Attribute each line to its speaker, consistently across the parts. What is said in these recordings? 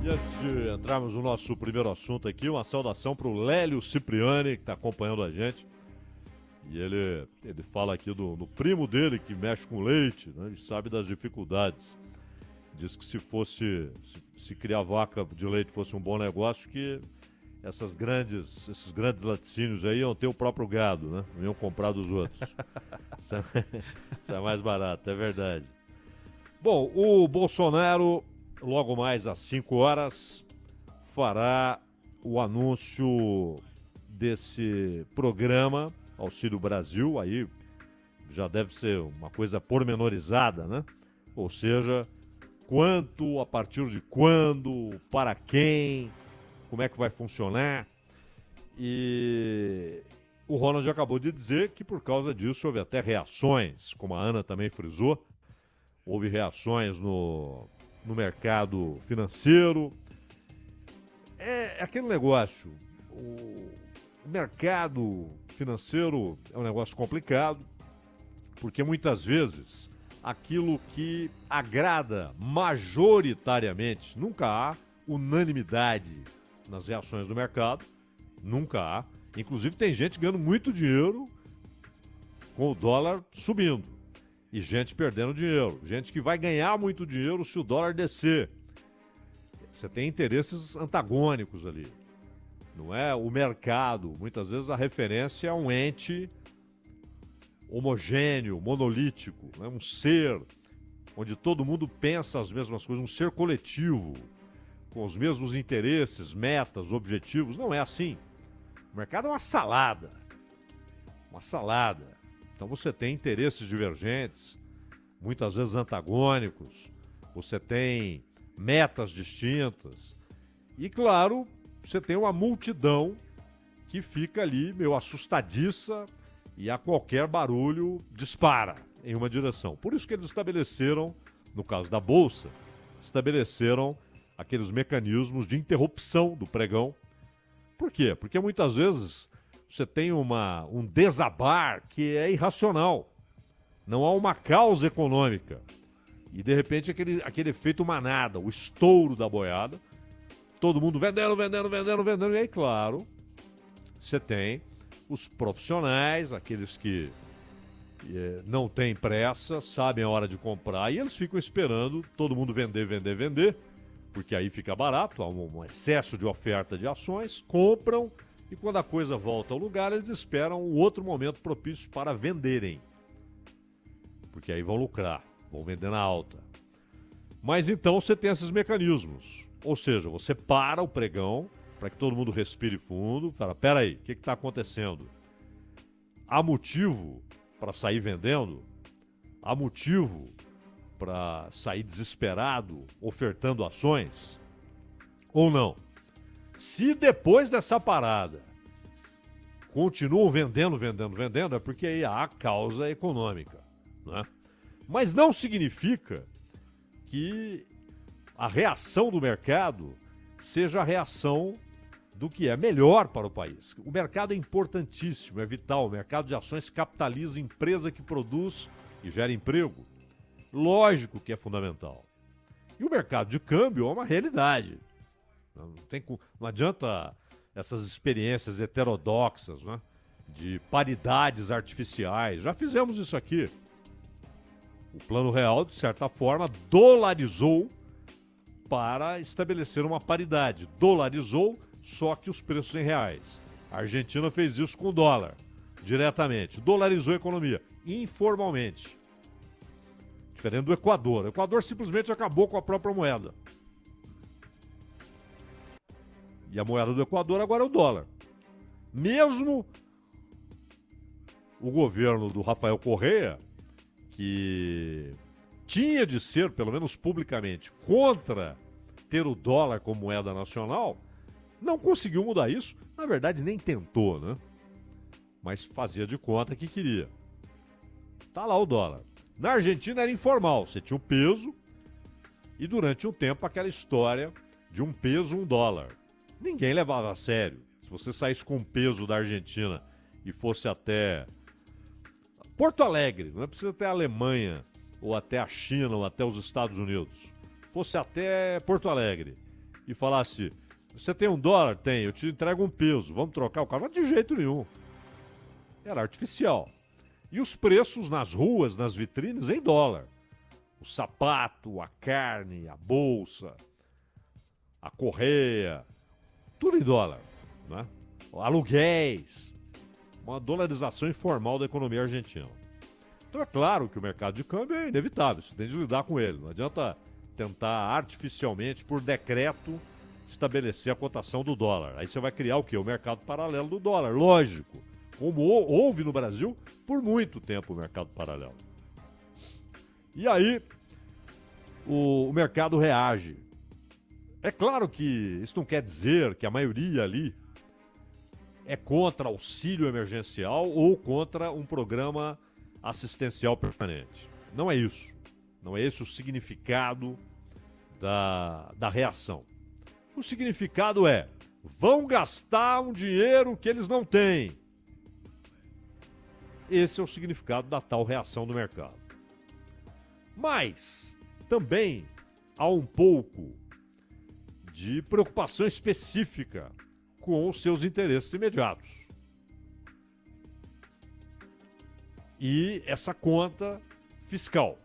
Speaker 1: E antes de entrarmos no nosso primeiro assunto aqui, uma saudação para o Lélio Cipriani, que está acompanhando a gente. E ele fala aqui do primo dele, que mexe com leite, né? E sabe das dificuldades. Diz que se criar vaca de leite fosse um bom negócio, que esses grandes laticínios aí iam ter o próprio gado, né? Não iam comprar dos outros. Isso é mais barato, é verdade. Bom, o Bolsonaro, logo mais às 5 horas, fará o anúncio desse programa Auxílio Brasil. Aí já deve ser uma coisa pormenorizada, né? Ou seja, quanto, a partir de quando, para quem, como é que vai funcionar. E o Ronald acabou de dizer que por causa disso houve até reações, como a Ana também frisou, houve reações no mercado financeiro. É aquele negócio, o mercado financeiro é um negócio complicado, porque muitas vezes aquilo que agrada majoritariamente, nunca há unanimidade nas reações do mercado, nunca há. Inclusive tem gente ganhando muito dinheiro com o dólar subindo e gente perdendo dinheiro, gente que vai ganhar muito dinheiro se o dólar descer. Você tem interesses antagônicos ali. Não é o mercado. Muitas vezes a referência é um ente homogêneo, monolítico, né? Um ser onde todo mundo pensa as mesmas coisas, um ser coletivo, com os mesmos interesses, metas, objetivos. Não é assim. O mercado é uma salada. Uma salada. Então você tem interesses divergentes, muitas vezes antagônicos, você tem metas distintas e, claro, você tem uma multidão que fica ali meio assustadiça e a qualquer barulho dispara em uma direção. Por isso que eles estabeleceram, no caso da Bolsa, estabeleceram aqueles mecanismos de interrupção do pregão. Por quê? Porque muitas vezes você tem um desabar que é irracional. Não há uma causa econômica. E, de repente, aquele efeito manada, o estouro da boiada, todo mundo vendendo. E aí, claro, você tem os profissionais, aqueles que não têm pressa, sabem a hora de comprar, e eles ficam esperando todo mundo vender, porque aí fica barato, há um excesso de oferta de ações, compram, e quando a coisa volta ao lugar, eles esperam um outro momento propício para venderem. Porque aí vão lucrar, vão vender na alta. Mas então você tem esses mecanismos. Ou seja, você para o pregão para que todo mundo respire fundo. Fala, peraí, o que está acontecendo? Há motivo para sair vendendo? Há motivo para sair desesperado, ofertando ações? Ou não? Se depois dessa parada continuam vendendo, é porque aí há causa econômica, né? Mas não significa que a reação do mercado seja a reação do que é melhor para o país. O mercado é importantíssimo, é vital. O mercado de ações capitaliza a empresa que produz e gera emprego. Lógico que é fundamental. E o mercado de câmbio é uma realidade. Não adianta essas experiências heterodoxas, né, de paridades artificiais. Já fizemos isso aqui. O Plano Real, de certa forma, dolarizou para estabelecer uma paridade. Dolarizou, só que os preços em reais. A Argentina fez isso com o dólar, diretamente. Dolarizou a economia, informalmente. Diferente do Equador. O Equador simplesmente acabou com a própria moeda. E a moeda do Equador agora é o dólar. Mesmo o governo do Rafael Correa, que tinha de ser, pelo menos publicamente, contra ter o dólar como moeda nacional, não conseguiu mudar isso. Na verdade, nem tentou, né? Mas fazia de conta que queria. Tá lá o dólar. Na Argentina era informal, você tinha o peso e durante um tempo aquela história de um peso, um dólar. Ninguém levava a sério. Se você saísse com o peso da Argentina e fosse até Porto Alegre, não é preciso até a Alemanha, ou até a China, ou até os Estados Unidos. Fosse até Porto Alegre e falasse, você tem $1? Tem, eu te entrego um peso, vamos trocar o carro? Mas de jeito nenhum. Era artificial. E os preços nas ruas, nas vitrines, em dólar. O sapato, a carne, a bolsa, a correia, tudo em dólar, né? Aluguéis, uma dolarização informal da economia argentina. Então é claro que o mercado de câmbio é inevitável, você tem de lidar com ele. Não adianta tentar artificialmente, por decreto, estabelecer a cotação do dólar. Aí você vai criar o quê? O mercado paralelo do dólar, lógico. Como houve no Brasil por muito tempo o mercado paralelo. E aí o mercado reage. É claro que isso não quer dizer que a maioria ali é contra auxílio emergencial ou contra um programa assistencial permanente. Não é isso. Não é esse o significado da reação. O significado é: vão gastar um dinheiro que eles não têm. Esse é o significado da tal reação do mercado. Mas também há um pouco de preocupação específica com os seus interesses imediatos. E essa conta fiscal.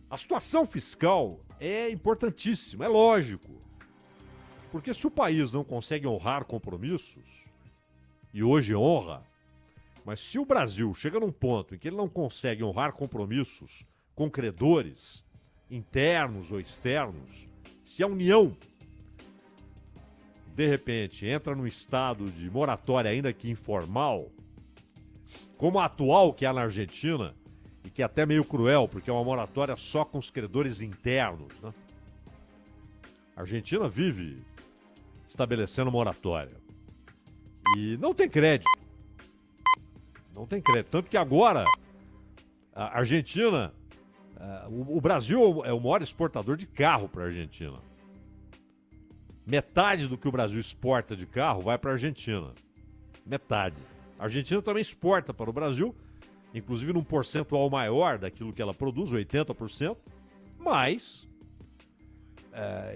Speaker 1: A situação fiscal é importantíssima, é lógico. Porque se o país não consegue honrar compromissos, e hoje honra, mas se o Brasil chega num ponto em que ele não consegue honrar compromissos com credores, internos ou externos, se a União, de repente, entra num estado de moratória ainda que informal, como a atual que há na Argentina, e que é até meio cruel, porque é uma moratória só com os credores internos, né? A Argentina vive estabelecendo moratória. E não tem crédito. Não tem crédito. Tanto que agora, a Argentina, o Brasil é o maior exportador de carro para a Argentina. Metade do que o Brasil exporta de carro vai para a Argentina. Metade. A Argentina também exporta para o Brasil, inclusive num percentual maior daquilo que ela produz, 80%, mas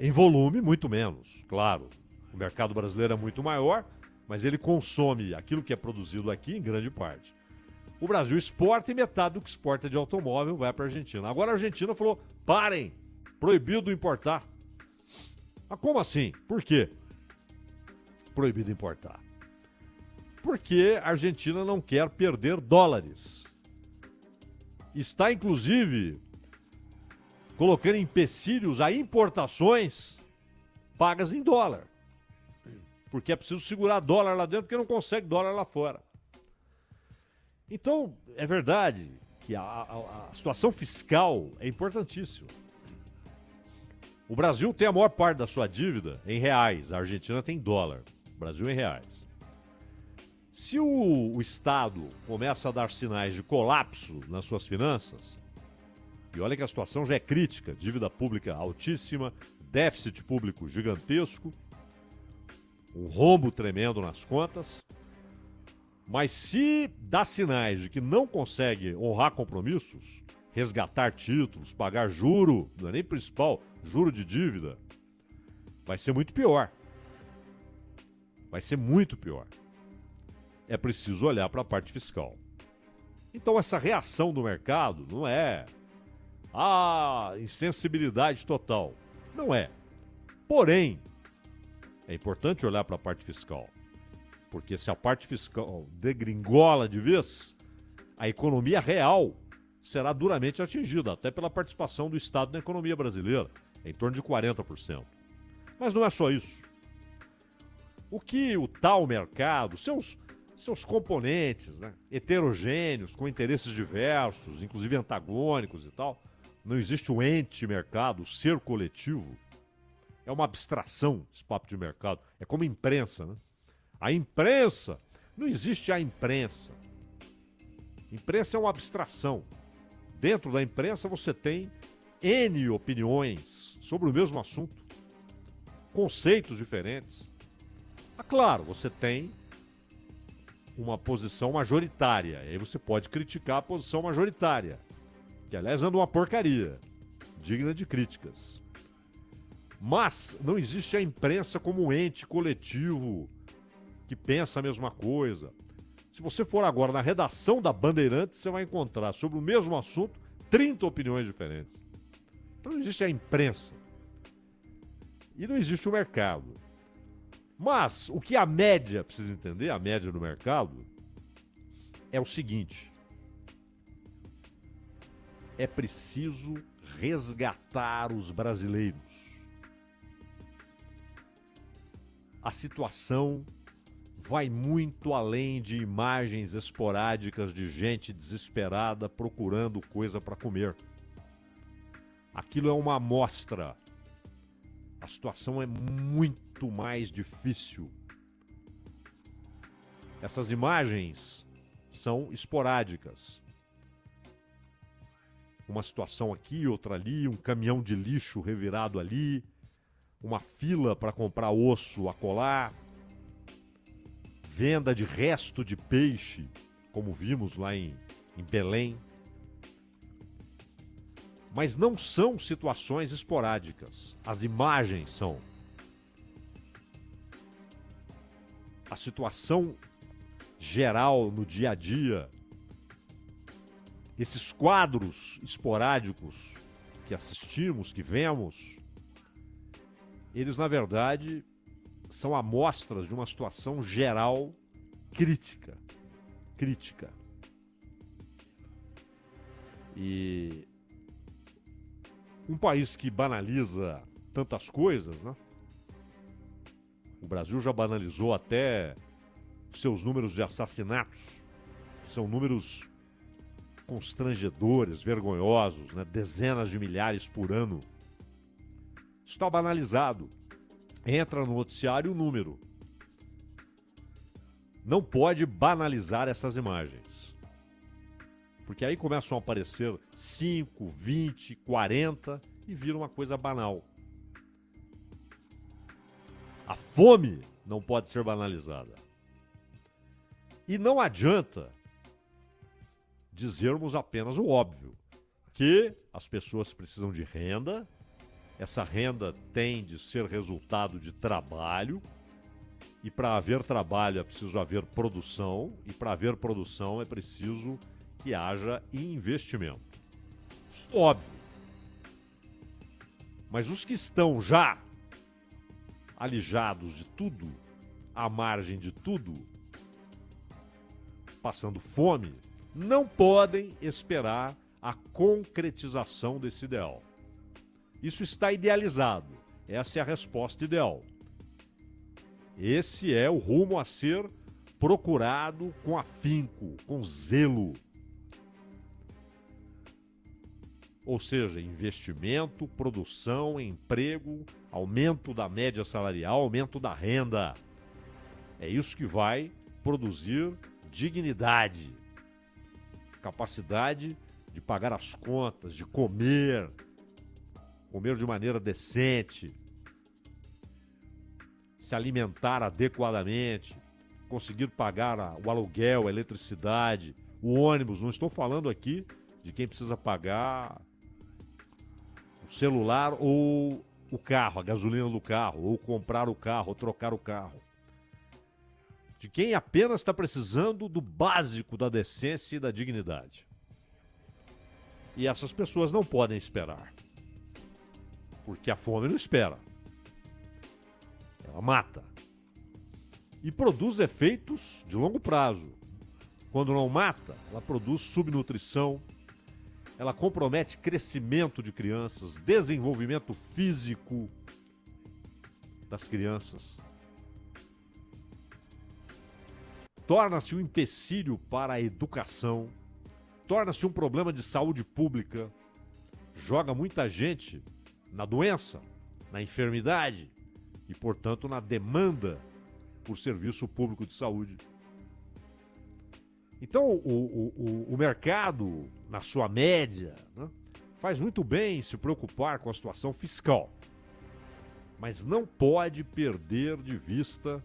Speaker 1: em volume muito menos, claro. O mercado brasileiro é muito maior, mas ele consome aquilo que é produzido aqui em grande parte. O Brasil exporta e metade do que exporta de automóvel vai para a Argentina. Agora a Argentina falou, parem, proibido importar. Mas como assim? Por quê? Proibido importar. Porque a Argentina não quer perder dólares. Está, inclusive, colocando empecilhos a importações pagas em dólar. Porque é preciso segurar dólar lá dentro, porque não consegue dólar lá fora. Então, é verdade que a situação fiscal é importantíssima. O Brasil tem a maior parte da sua dívida em reais, a Argentina tem dólar, o Brasil em reais. Se o Estado começa a dar sinais de colapso nas suas finanças, e olha que a situação já é crítica, dívida pública altíssima, déficit público gigantesco, um rombo tremendo nas contas, mas se dá sinais de que não consegue honrar compromissos, resgatar títulos, pagar juro, não é nem principal, juro de dívida, vai ser muito pior. Vai ser muito pior. É preciso olhar para a parte fiscal. Então essa reação do mercado não é insensibilidade total. Não é. Porém, é importante olhar para a parte fiscal. Porque se a parte fiscal degringola de vez, a economia real será duramente atingida, até pela participação do Estado na economia brasileira, em torno de 40%. Mas não é só isso. O que o tal mercado, seus componentes, né, heterogêneos, com interesses diversos, inclusive antagônicos e tal, não existe o ente mercado, o ser coletivo. É uma abstração esse papo de mercado. É como imprensa, né? A imprensa, não existe a imprensa. Imprensa é uma abstração. Dentro da imprensa você tem N opiniões sobre o mesmo assunto, conceitos diferentes. Mas claro, você tem uma posição majoritária, e aí você pode criticar a posição majoritária, que aliás anda uma porcaria, digna de críticas. Mas não existe a imprensa como um ente coletivo que pensa a mesma coisa. Se você for agora na redação da Bandeirantes, você vai encontrar sobre o mesmo assunto 30 opiniões diferentes. Então não existe a imprensa. E não existe o mercado. Mas o que a média precisa entender, a média do mercado, é o seguinte: é preciso resgatar os brasileiros. A situação vai muito além de imagens esporádicas de gente desesperada procurando coisa para comer. Aquilo é uma amostra. A situação é muito mais difícil. Essas imagens são esporádicas. Uma situação aqui, outra ali, um caminhão de lixo revirado ali, uma fila para comprar osso acolá, venda de resto de peixe, como vimos lá em Belém. Mas não são situações esporádicas. As imagens são. A situação geral no dia a dia, esses quadros esporádicos que assistimos, que vemos, eles, na verdade, são amostras de uma situação geral crítica. Crítica. E um país que banaliza tantas coisas, né? O Brasil já banalizou até seus números de assassinatos. São números constrangedores, vergonhosos, né? Dezenas de milhares por ano. Está banalizado. Entra no noticiário o número. Não pode banalizar essas imagens. Porque aí começam a aparecer 5, 20, 40 e vira uma coisa banal. A fome não pode ser banalizada. E não adianta dizermos apenas o óbvio, que as pessoas precisam de renda, essa renda tem de ser resultado de trabalho, e para haver trabalho é preciso haver produção, e para haver produção é preciso que haja investimento. Óbvio. Mas os que estão já alijados de tudo, à margem de tudo, passando fome, não podem esperar a concretização desse ideal. Isso está idealizado. Essa é a resposta ideal. Esse é o rumo a ser procurado com afinco, com zelo. Ou seja, investimento, produção, emprego, aumento da média salarial, aumento da renda. É isso que vai produzir dignidade, capacidade de pagar as contas, de comer de maneira decente, se alimentar adequadamente, conseguir pagar o aluguel, a eletricidade, o ônibus. Não estou falando aqui de quem precisa pagar o celular ou o carro, a gasolina do carro, ou comprar o carro, ou trocar o carro. De quem apenas está precisando do básico da decência e da dignidade. E essas pessoas não podem esperar. Porque a fome não espera. Ela mata. E produz efeitos de longo prazo. Quando não mata, ela produz subnutrição, ela compromete crescimento de crianças, desenvolvimento físico das crianças. Torna-se um empecilho para a educação, torna-se um problema de saúde pública, joga muita gente na doença, na enfermidade e, portanto, na demanda por serviço público de saúde. Então, o mercado, na sua média, né, faz muito bem se preocupar com a situação fiscal, mas não pode perder de vista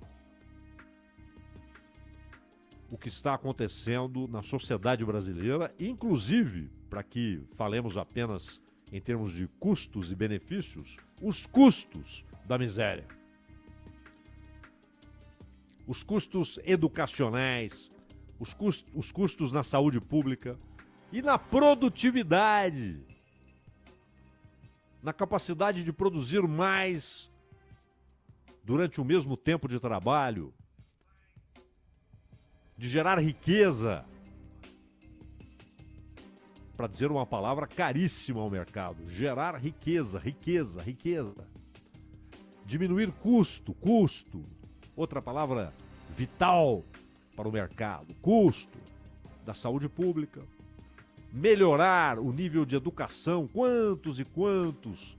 Speaker 1: o que está acontecendo na sociedade brasileira, inclusive, para que falemos apenas em termos de custos e benefícios, os custos da miséria. Os custos educacionais, os custos na saúde pública e na produtividade, na capacidade de produzir mais durante o mesmo tempo de trabalho, de gerar riqueza, para dizer uma palavra caríssima ao mercado, gerar riqueza, riqueza, riqueza. Diminuir custo, outra palavra vital para o mercado, custo da saúde pública. Melhorar o nível de educação, quantos e quantos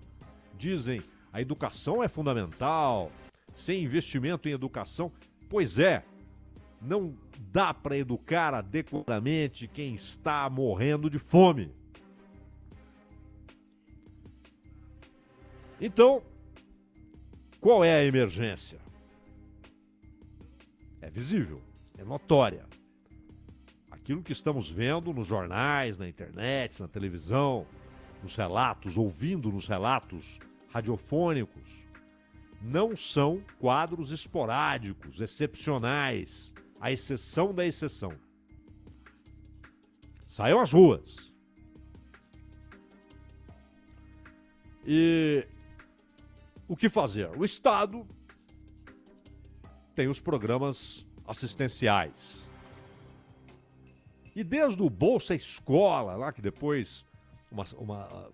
Speaker 1: dizem a educação é fundamental, sem investimento em educação, pois é, não dá para educar adequadamente quem está morrendo de fome. Então, qual é a emergência? É visível, é notória. Aquilo que estamos vendo nos jornais, na internet, na televisão, nos relatos, ouvindo nos relatos radiofônicos, não são quadros esporádicos, excepcionais, à exceção da exceção. Saiam às ruas. E o que fazer? O Estado tem os programas assistenciais. E desde o Bolsa Escola, lá que depois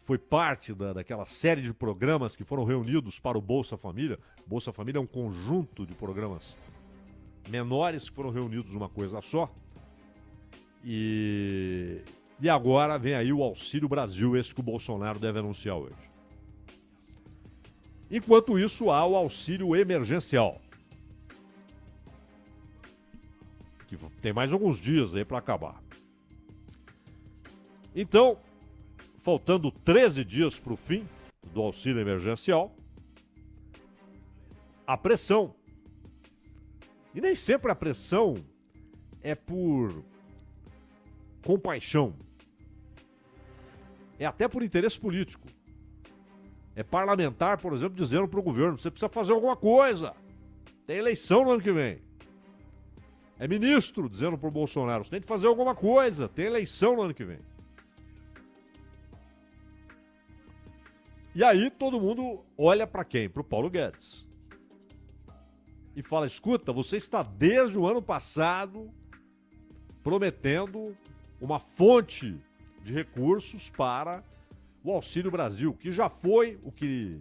Speaker 1: foi parte daquela série de programas que foram reunidos para o Bolsa Família. Bolsa Família é um conjunto de programas menores que foram reunidos numa coisa só. E agora vem aí o Auxílio Brasil, esse que o Bolsonaro deve anunciar hoje. Enquanto isso, há o auxílio emergencial, que tem mais alguns dias aí para acabar. Então, faltando 13 dias para o fim do auxílio emergencial, a pressão. E nem sempre a pressão é por compaixão. É até por interesse político. É parlamentar, por exemplo, dizendo para o governo: você precisa fazer alguma coisa. Tem eleição no ano que vem. É ministro dizendo para o Bolsonaro: você tem que fazer alguma coisa. Tem eleição no ano que vem. E aí todo mundo olha para quem? Para o Paulo Guedes. E fala: escuta, você está desde o ano passado prometendo uma fonte de recursos para o Auxílio Brasil, que já foi o que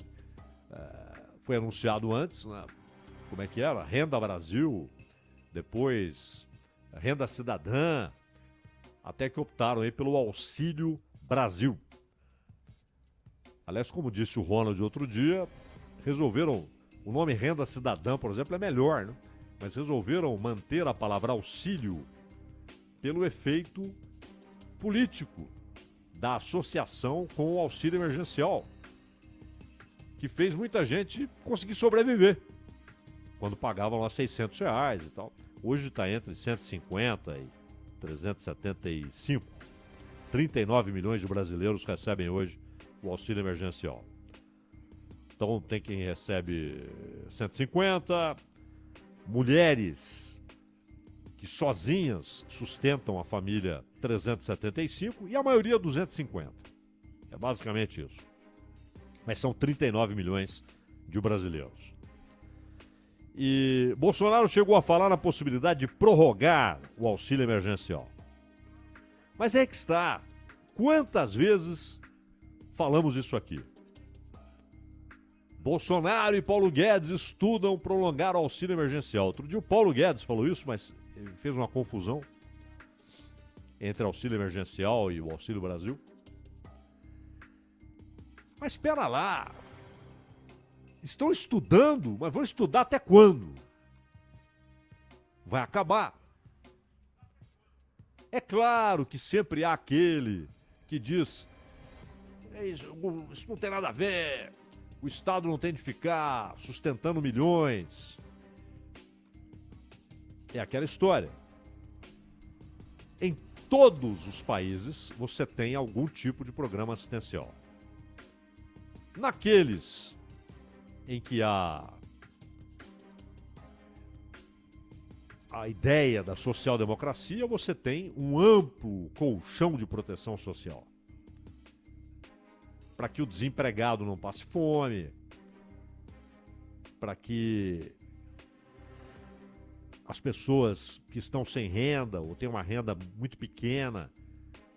Speaker 1: foi anunciado antes, né? Como é que era? Renda Brasil, depois Renda Cidadã, até que optaram aí pelo Auxílio Brasil. Aliás, como disse o Ronald outro dia, resolveram, o nome Renda Cidadã, por exemplo, é melhor, né? Mas resolveram manter a palavra auxílio pelo efeito político da associação com o auxílio emergencial, que fez muita gente conseguir sobreviver quando pagavam lá R$600 e tal. Hoje está entre 150 e 375. 39 milhões de brasileiros recebem hoje o auxílio emergencial. Então tem quem recebe 150, mulheres que sozinhas sustentam a família 375 e a maioria 250. É basicamente isso. Mas são 39 milhões de brasileiros. E Bolsonaro chegou a falar na possibilidade de prorrogar o auxílio emergencial. Mas é que está. Quantas vezes falamos isso aqui? Bolsonaro e Paulo Guedes estudam prolongar o auxílio emergencial. Outro dia o Paulo Guedes falou isso, mas ele fez uma confusão entre auxílio emergencial e o Auxílio Brasil. Mas espera lá. Estão estudando, mas vão estudar até quando? Vai acabar. É claro que sempre há aquele que diz: isso não tem nada a ver, o Estado não tem de ficar sustentando milhões. É aquela história. Em todos os países você tem algum tipo de programa assistencial. Naqueles em que a ideia da social-democracia, você tem um amplo colchão de proteção social. Para que o desempregado não passe fome, para que as pessoas que estão sem renda ou têm uma renda muito pequena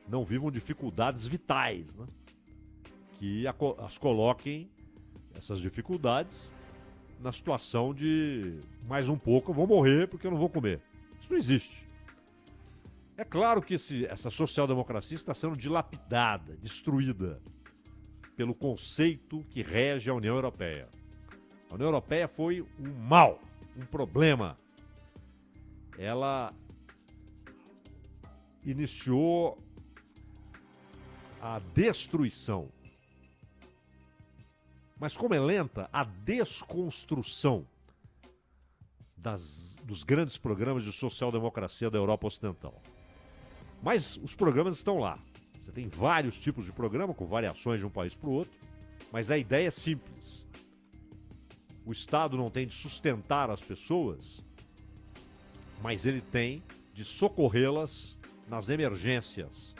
Speaker 1: não vivam dificuldades vitais, né? Que as coloquem, essas dificuldades, na situação de mais um pouco eu vou morrer porque eu não vou comer. Isso não existe. É claro que essa social-democracia está sendo dilapidada, destruída pelo conceito que rege a União Europeia. A União Europeia foi um mal, um problema. Ela iniciou a destruição. Mas como é lenta, a desconstrução dos grandes programas de social-democracia da Europa Ocidental. Mas os programas estão lá. Você tem vários tipos de programa, com variações de um país para o outro, mas a ideia é simples. O Estado não tem de sustentar as pessoas, mas ele tem de socorrê-las nas emergências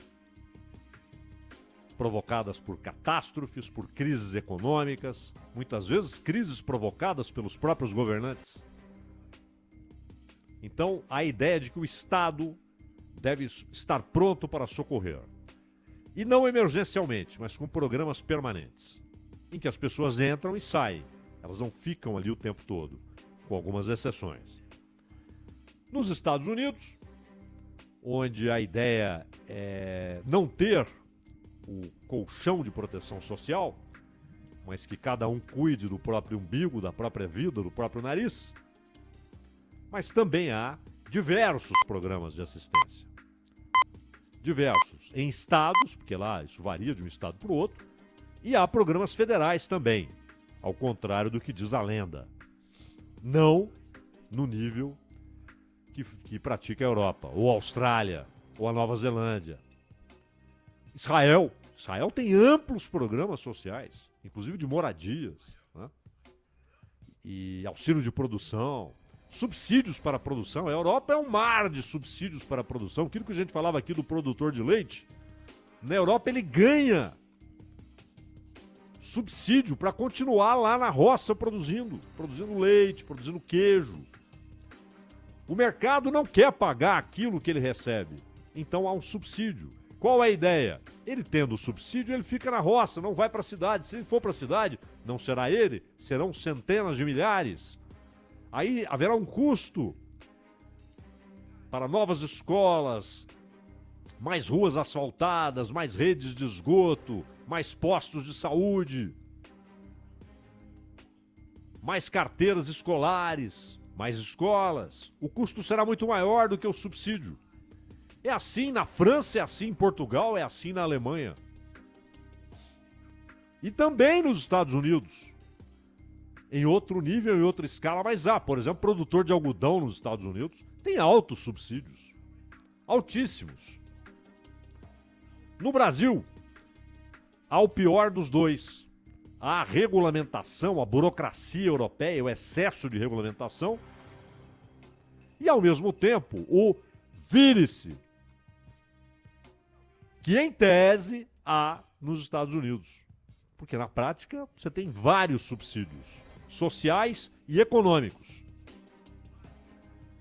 Speaker 1: provocadas por catástrofes, por crises econômicas, muitas vezes crises provocadas pelos próprios governantes. Então, a ideia de que o Estado deve estar pronto para socorrer. E não emergencialmente, mas com programas permanentes, em que as pessoas entram e saem. Elas não ficam ali o tempo todo, com algumas exceções. Nos Estados Unidos, onde a ideia é não ter o colchão de proteção social, mas que cada um cuide do próprio umbigo, da própria vida, do próprio nariz. Mas também há diversos programas de assistência. Diversos. Em estados, porque lá isso varia de um estado para o outro, e há programas federais também, ao contrário do que diz a lenda. Não no nível que pratica a Europa, ou a Austrália, ou a Nova Zelândia. Israel tem amplos programas sociais, inclusive de moradias, né? E auxílio de produção, subsídios para a produção. A Europa é um mar de subsídios para a produção. Aquilo que a gente falava aqui do produtor de leite, na Europa ele ganha subsídio para continuar lá na roça produzindo leite, produzindo queijo. O mercado não quer pagar aquilo que ele recebe, então há um subsídio. Qual é a ideia? Ele tendo o subsídio, ele fica na roça, não vai para a cidade. Se ele for para a cidade, não será ele, serão centenas de milhares. Aí haverá um custo para novas escolas, mais ruas asfaltadas, mais redes de esgoto, mais postos de saúde, mais carteiras escolares, mais escolas. O custo será muito maior do que o subsídio. É assim na França, é assim em Portugal, é assim na Alemanha. E também nos Estados Unidos. Em outro nível, em outra escala, mas há, por exemplo, produtor de algodão nos Estados Unidos tem altos subsídios. Altíssimos. No Brasil, há o pior dos dois. Há a regulamentação, a burocracia europeia, o excesso de regulamentação. E, ao mesmo tempo, o vire-se, que em tese há nos Estados Unidos. Porque na prática você tem vários subsídios sociais e econômicos.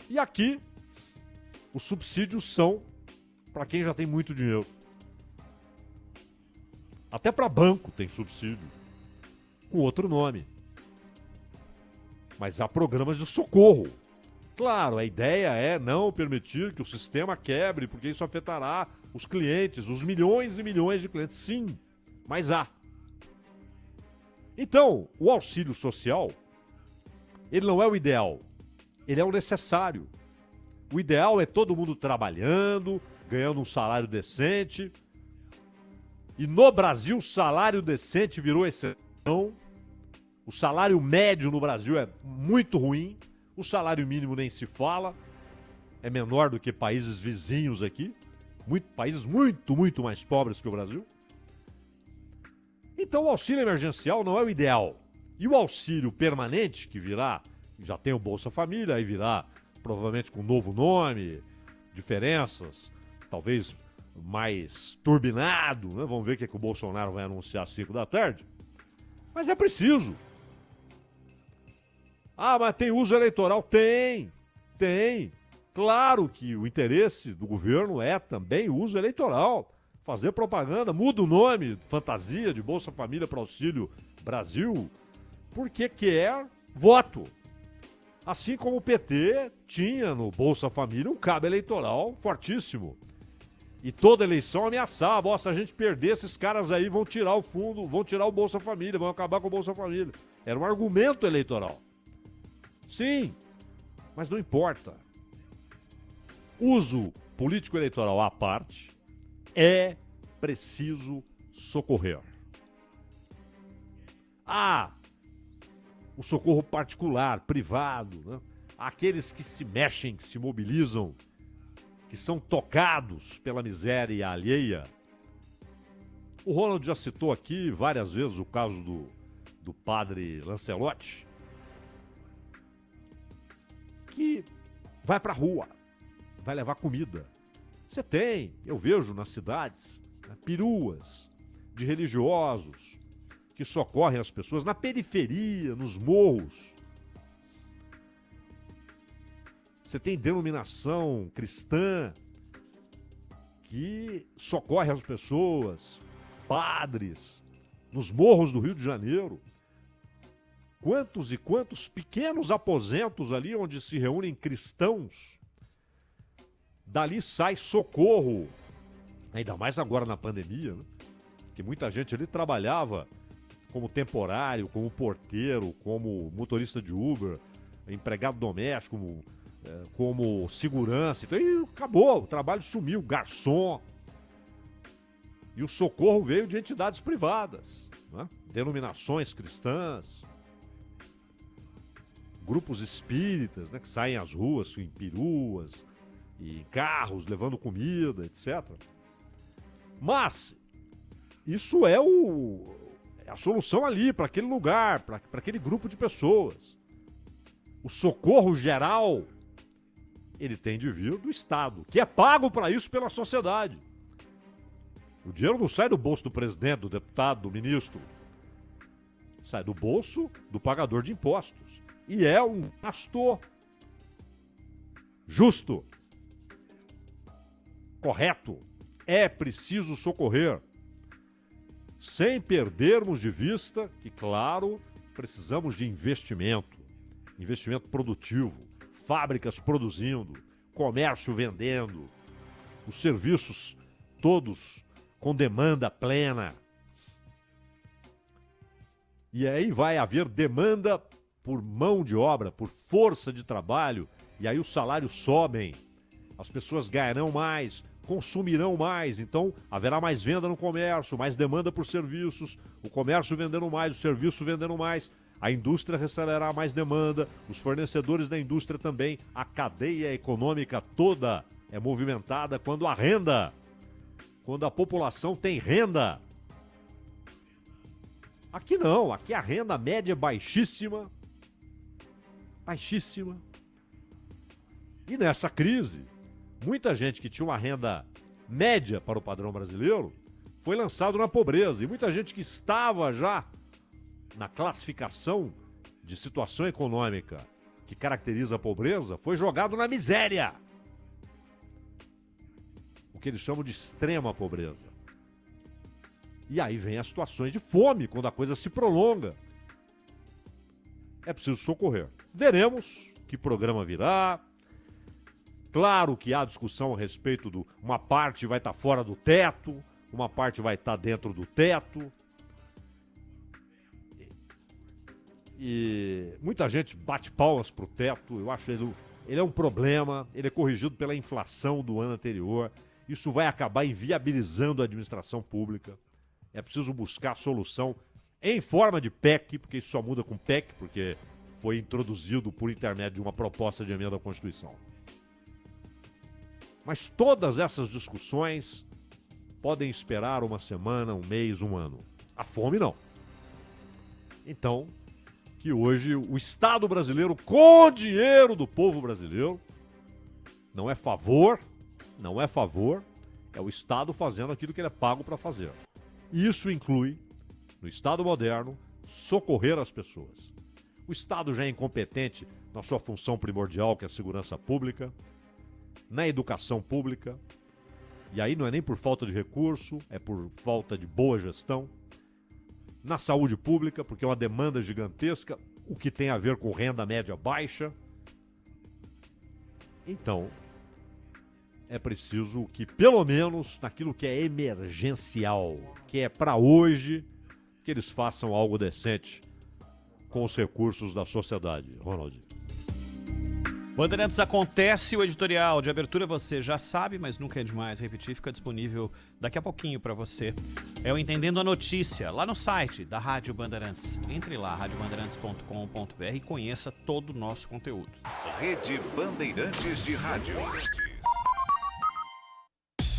Speaker 1: E aqui os subsídios são para quem já tem muito dinheiro. Até para banco tem subsídio, com outro nome. Mas há programas de socorro. Claro, a ideia é não permitir que o sistema quebre, porque isso afetará os clientes, os milhões e milhões de clientes. Sim, mas há. Então, o auxílio social, ele não é o ideal, ele é o necessário. O ideal é todo mundo trabalhando, ganhando um salário decente. E no Brasil, o salário decente virou exceção. O salário médio no Brasil é muito ruim. O salário mínimo nem se fala. É menor do que países vizinhos aqui. Países muito mais pobres que o Brasil. Então o auxílio emergencial não é o ideal. E o auxílio permanente, que virá, já tem o Bolsa Família, aí virá provavelmente com um novo nome, diferenças, talvez mais turbinado, né? Vamos ver o que o Bolsonaro vai anunciar às 5 da tarde. Mas é preciso. Ah, mas tem uso eleitoral? Tem. Claro que o interesse do governo é também uso eleitoral. Fazer propaganda, muda o nome, fantasia de Bolsa Família para Auxílio Brasil, porque quer voto. Assim como o PT tinha no Bolsa Família um cabo eleitoral fortíssimo. E toda eleição ameaçava, ó, se a gente perder, esses caras aí vão tirar o fundo, vão tirar o Bolsa Família, vão acabar com o Bolsa Família. Era um argumento eleitoral. Sim, mas não importa. Uso político-eleitoral à parte, é preciso socorrer. Ah, o socorro particular, privado, né? Aqueles que se mexem, que se mobilizam, que são tocados pela miséria alheia. O Ronald já citou aqui várias vezes o caso do padre Lancelotti, que vai pra rua, vai levar comida. Você tem, eu vejo nas cidades, né, peruas de religiosos que socorrem as pessoas na periferia, nos morros. Você tem denominação cristã que socorre as pessoas, padres, nos morros do Rio de Janeiro. Quantos e quantos pequenos aposentos ali onde se reúnem cristãos. Dali sai socorro, ainda mais agora na pandemia, né? Que muita gente ali trabalhava como temporário, como porteiro, como motorista de Uber, empregado doméstico, como segurança. Então aí acabou, o trabalho sumiu, garçom. E o socorro veio de entidades privadas, né? Denominações cristãs, grupos espíritas, né, que saem às ruas em peruas e em carros levando comida, etc. Mas isso é a solução ali, para aquele lugar, para aquele grupo de pessoas. O socorro geral, ele tem de vir do Estado, que é pago para isso pela sociedade. O dinheiro não sai do bolso do presidente, do deputado, do ministro. Sai do bolso do pagador de impostos. E é um gasto justo, correto. É preciso socorrer, sem perdermos de vista que, claro, precisamos de investimento produtivo, fábricas produzindo, comércio vendendo, os serviços todos com demanda plena. E aí vai haver demanda por mão de obra, por força de trabalho, e aí os salários sobem, as pessoas ganharão mais, consumirão mais, então haverá mais venda no comércio, mais demanda por serviços, o comércio vendendo mais, o serviço vendendo mais, a indústria receberá mais demanda, os fornecedores da indústria também, a cadeia econômica toda é movimentada quando a população tem renda. Aqui não, aqui a renda média é baixíssima. E nessa crise, muita gente que tinha uma renda média para o padrão brasileiro foi lançado na pobreza. E muita gente que estava já na classificação de situação econômica que caracteriza a pobreza foi jogado na miséria. O que eles chamam de extrema pobreza. E aí vem as situações de fome, quando a coisa se prolonga. É preciso socorrer. Veremos que programa virá. Claro que há discussão a respeito do... Uma parte vai estar fora do teto, uma parte vai estar dentro do teto. E muita gente bate palmas pro teto. Eu acho ele é um problema. Ele é corrigido pela inflação do ano anterior. Isso vai acabar inviabilizando a administração pública. É preciso buscar solução em forma de PEC, porque isso só muda com PEC, porque foi introduzido por intermédio de uma proposta de emenda à Constituição. Mas todas essas discussões podem esperar uma semana, um mês, um ano. A fome não. Então, que hoje o Estado brasileiro, com dinheiro do povo brasileiro, não é favor, é o Estado fazendo aquilo que ele é pago para fazer. Isso inclui, no Estado moderno, socorrer as pessoas. O Estado já é incompetente na sua função primordial, que é a segurança pública, na educação pública, e aí não é nem por falta de recurso, é por falta de boa gestão, na saúde pública, porque é uma demanda gigantesca, o que tem a ver com renda média baixa. Então, é preciso que, pelo menos, naquilo que é emergencial, que é para hoje, que eles façam algo decente com os recursos da sociedade. Ronald.
Speaker 2: Bandeirantes acontece, o editorial de abertura você já sabe, mas nunca é demais repetir, fica disponível daqui a pouquinho para você. É o Entendendo a Notícia, lá no site da Rádio Bandeirantes. Entre lá, radiobandeirantes.com.br e conheça todo o nosso conteúdo.
Speaker 3: Rede Bandeirantes de Rádio.